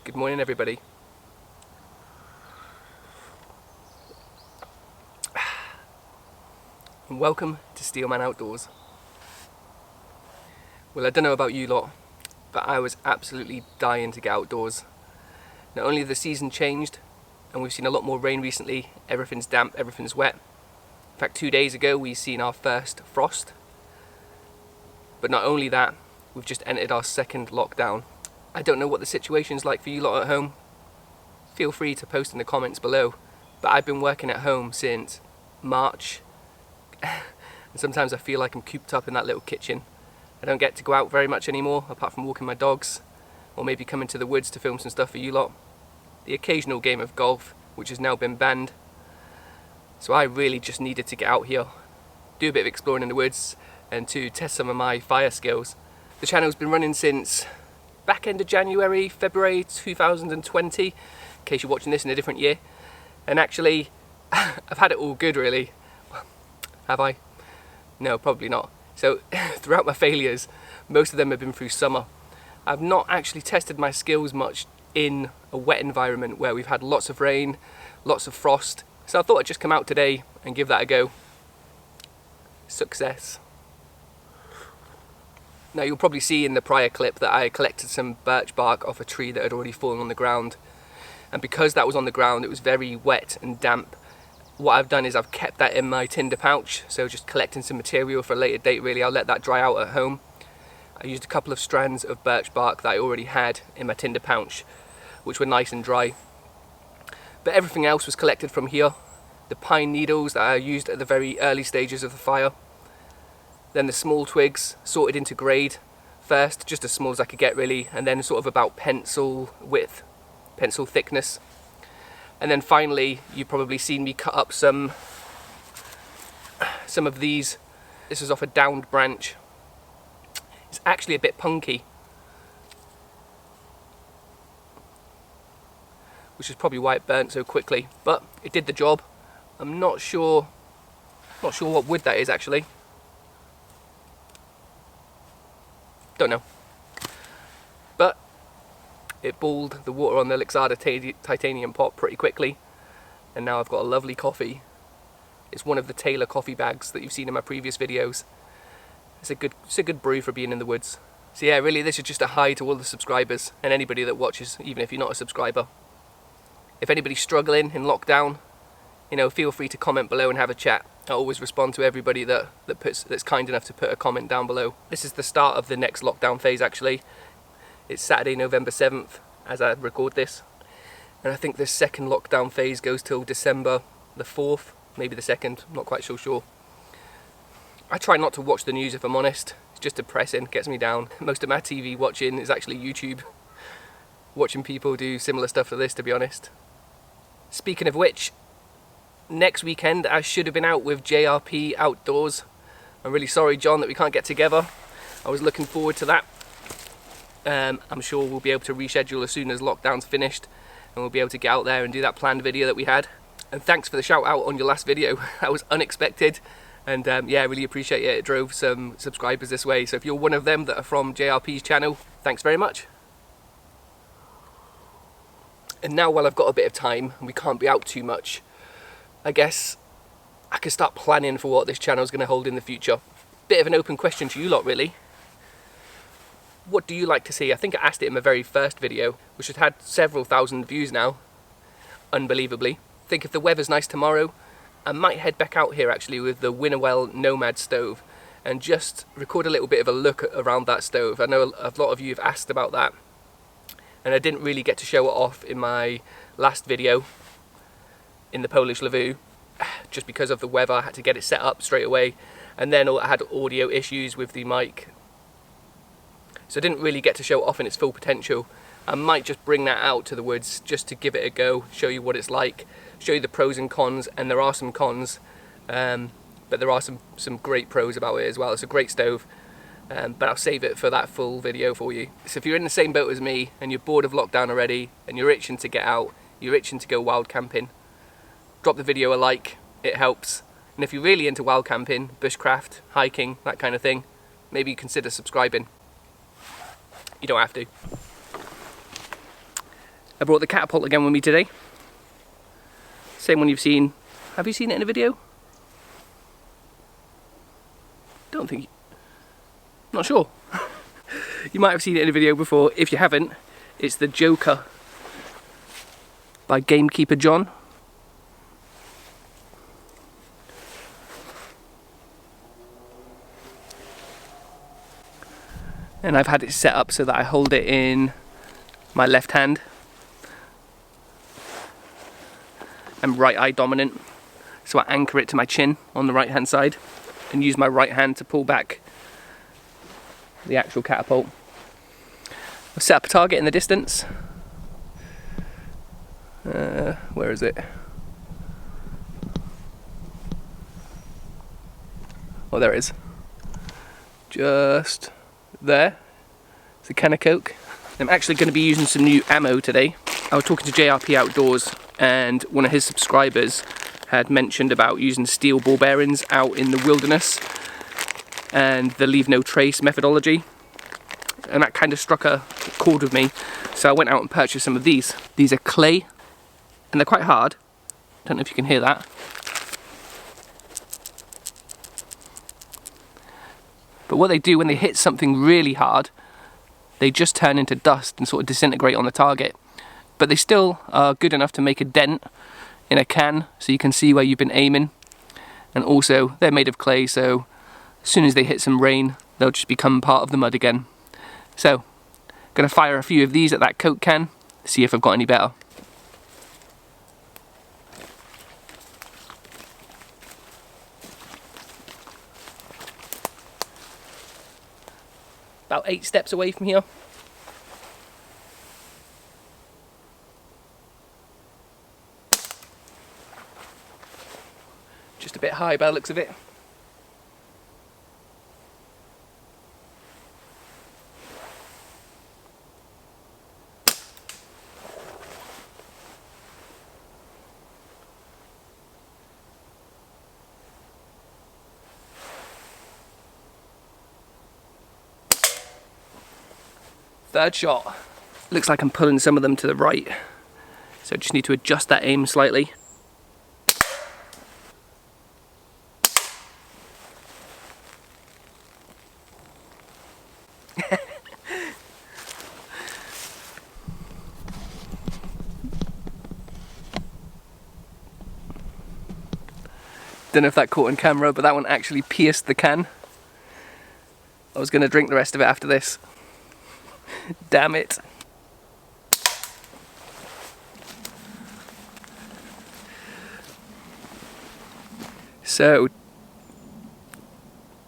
Good morning, everybody. And welcome to Steelman Outdoors. Well, I don't know about you lot, but I was absolutely dying to get outdoors. Not only has the season changed, and we've seen a lot more rain recently, everything's damp, everything's wet. In fact, 2 days ago we've seen our first frost. But not only that, we've just entered our second lockdown. I don't know what the situation's like for you lot at home. Feel free to post in the comments below. But I've been working at home since March. And sometimes I feel like I'm cooped up in that little kitchen. I don't get to go out very much anymore, apart from walking my dogs, or maybe come into the woods to film some stuff for you lot. The occasional game of golf, which has now been banned. So I really just needed to get out here, do a bit of exploring in the woods, and to test some of my fire skills. The channel's been running since back end of January, February 2020, in case you're watching this in a different year. And actually, I've had it all good really. Have I? No, probably not. So throughout my failures, most of them have been through summer. I've not actually tested my skills much in a wet environment where we've had lots of rain, lots of frost. So I thought I'd just come out today and give that a go. Success. Now you'll probably see in the prior clip that I collected some birch bark off a tree that had already fallen on the ground. And because that was on the ground, it was very wet and damp. What I've done is I've kept that in my tinder pouch, so just collecting some material for a later date really. I'll let that dry out at home. I used a couple of strands of birch bark that I already had in my tinder pouch, which were nice and dry. But everything else was collected from here. The pine needles that I used at the very early stages of the fire. Then the small twigs sorted into grade first, just as small as I could get really, and then sort of about pencil width, pencil thickness. And then finally, you've probably seen me cut up some of these. This is off a downed branch. It's actually a bit punky, which is probably why it burnt so quickly, but it did the job. I'm not sure what wood that is actually. Don't know. But it boiled the water on the Lixada titanium pot pretty quickly, and now I've got a lovely coffee. It's one of the Taylor coffee bags that you've seen in my previous videos. It's a good brew for being in the woods. So yeah, really this is just a hi to all the subscribers and anybody that watches, even if you're not a subscriber. If anybody's struggling in lockdown, you know, feel free to comment below and have a chat. I always respond to everybody that's kind enough to put a comment down below. This is the start of the next lockdown phase actually. It's Saturday, November 7th as I record this. And I think this second lockdown phase goes till December the 4th, maybe the 2nd, I'm not quite so sure. I try not to watch the news if I'm honest. It's just depressing, gets me down. Most of my TV watching is actually YouTube. Watching people do similar stuff to this, to be honest. Speaking of which, next weekend I should have been out with JRP Outdoors. I'm really sorry, John, that we can't get together. I was looking forward to that. I'm sure we'll be able to reschedule as soon as lockdown's finished, and we'll be able to get out there and do that planned video that we had. And thanks for the shout out on your last video. That was unexpected, and yeah, I really appreciate it. It drove some subscribers this way. So if you're one of them that are from JRP's channel, thanks very much. And now while I've got a bit of time and we can't be out too much, I guess I can start planning for what this channel is going to hold in the future. Bit of an open question to you lot really. What do you like to see? I think I asked it in my very first video, which has had several thousand views now, unbelievably. I think if the weather's nice tomorrow, I might head back out here actually with the Winterwell Nomad stove and just record a little bit of a look around that stove. I know a lot of you have asked about that, and I didn't really get to show it off in my last video in the Polish Lviv, just because of the weather. I had to get it set up straight away, and then I had audio issues with the mic, so I didn't really get to show it off in its full potential. I might just bring that out to the woods just to give it a go, show you what it's like, show you the pros and cons, and there are some cons, but there are some great pros about it as well. It's a great stove, but I'll save it for that full video for you. So if you're in the same boat as me and you're bored of lockdown already and you're itching to get out, you're itching to go wild camping, drop the video a like, it helps. And if you're really into wild camping, bushcraft, hiking, that kind of thing, maybe consider subscribing. You don't have to. I brought the Catapult again with me today. Same one you've seen. Have you seen it in a video? Don't think. Not sure. You might have seen it in a video before. If you haven't, it's the Joker by Gamekeeper John. And I've had it set up so that I hold it in my left hand. I'm right eye dominant, so I anchor it to my chin on the right hand side and use my right hand to pull back the actual catapult. I've set up a target in the distance. Where is it? Oh, there it is. Just there. It's a can of Coke. I'm actually going to be using some new ammo today. I was talking to JRP Outdoors, and one of his subscribers had mentioned about using steel ball bearings out in the wilderness and the leave no trace methodology, and that kind of struck a chord with me, so I went out and purchased some of these. These are clay and they're quite hard. Don't know if you can hear that, but what they do when they hit something really hard, they just turn into dust and sort of disintegrate on the target, but they still are good enough to make a dent in a can so you can see where you've been aiming. And also they're made of clay, so as soon as they hit some rain they'll just become part of the mud again. So I'm gonna fire a few of these at that Coke can, see if I've got any better. About 8 steps away from here. Just a bit high by the looks of it. Third shot. Looks like I'm pulling some of them to the right, so I just need to adjust that aim slightly. Don't know if that caught on camera, but that one actually pierced the can. I was going to drink the rest of it after this. Damn it. So,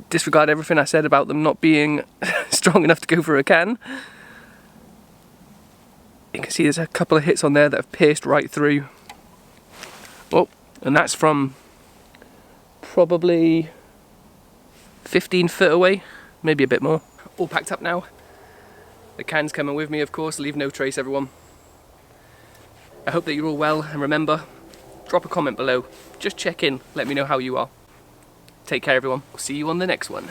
disregard everything I said about them not being strong enough to go through a can. You can see there's a couple of hits on there that have pierced right through. Oh, and that's from probably 15 foot away, maybe a bit more. All packed up now. The can's coming with me, of course. Leave no trace, everyone. I hope that you're all well, and remember, drop a comment below. Just check in, let me know how you are. Take care, everyone. I'll see you on the next one.